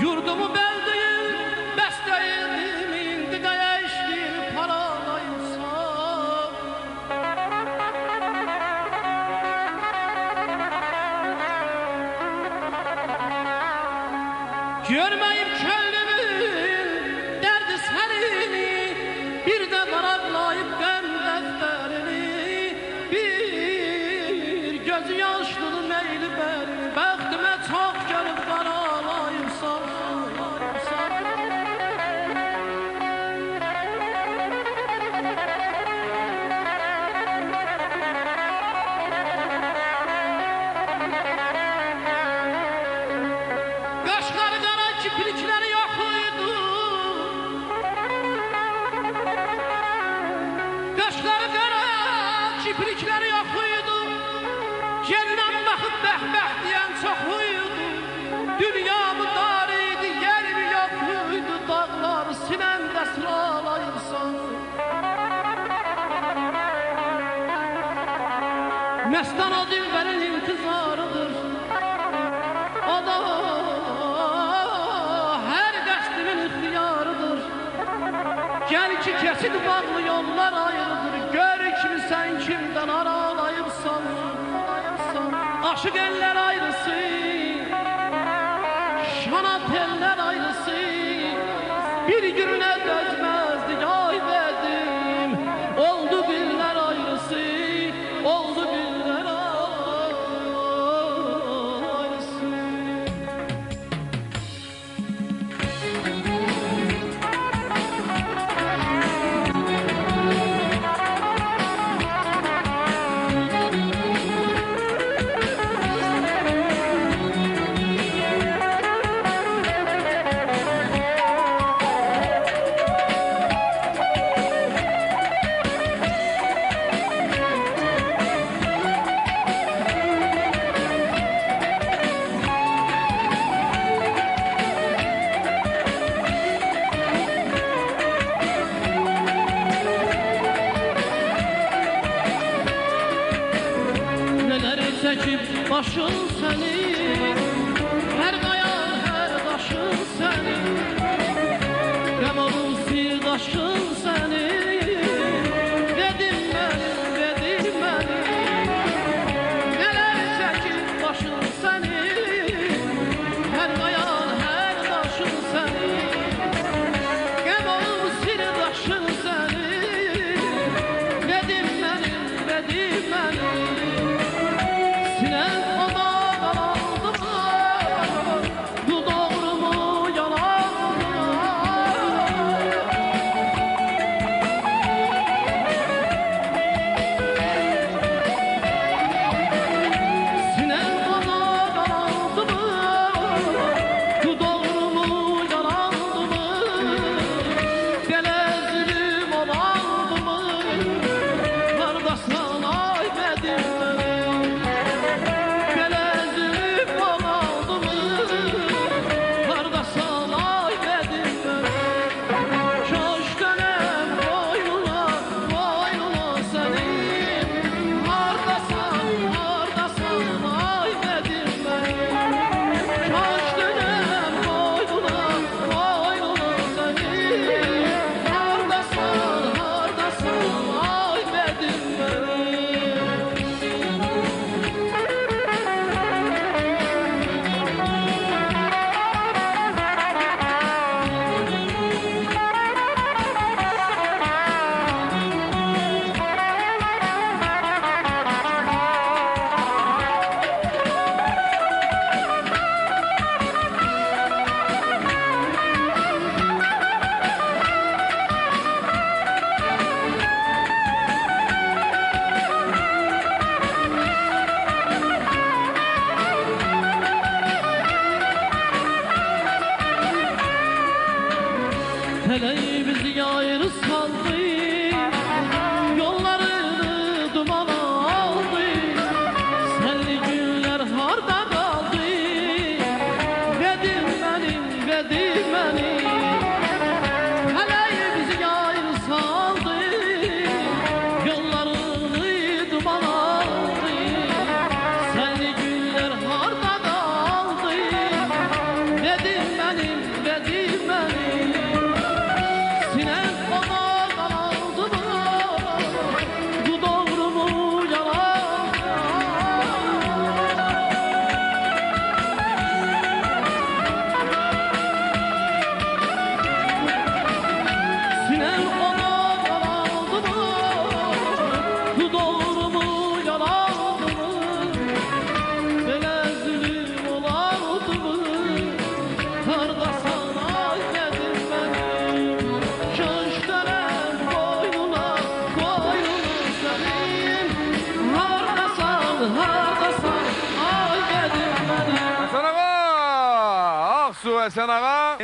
Yurdumu ben değil, besteydim, indi değiştim paralayırsam. Görmeyip köylümün derdi serini, bir de varaqlayıp qəm dəftərini, bir gözü yaşlıdır meyli bərini, bəxtimə çox gəlib qaralayırsam. Qaşları qara, kiprikləri yox idi. Qaşları qara, kiprikləri yox idi. Gəlinəm baxıb bəh-bəh deyən çox idi. Dünyamı dar idi, yerimi yox idi. Dağlar sinəmdə sıralayırsan. Məstan o dilbərin intizarıdır. O da hər qəsdimin ixtiyarıdır. Gəl ki, kəsid bağlı yollar ayrıdır. Gör kimi sən kimdən aralayıbsan. Aşıq ellər ayrısı, şanat ellər ayrısı. Bir günə dözməzdi yay verdim. Oldu birlər ayrısı, oldu birlər ayrısı. Çəkib başın səni, hər qayan, hər daşın səni, qəm olun sirdaşın səni. Dedim mənim, nələr çəkib başın səni, hər qayan, hər daşın səni, qəm olun sirdaşın səni. Dedim mənim, Sinem ona qalandı mı? Bu doğru mu, yalan mı? Sinem ona qalandı mı? Bu doğru mu, yalandı mı? Belə zülüm olandı mı? Qardaşsan ay bədim Hele bizi ayrı saldı, yollarını duman aldı. Senli günler harda kaldı, bedim benim. Hele bizi ayrı saldı, yollarını duman aldı. Senli günler harda kaldı, bedim benim. Əhsən ağa.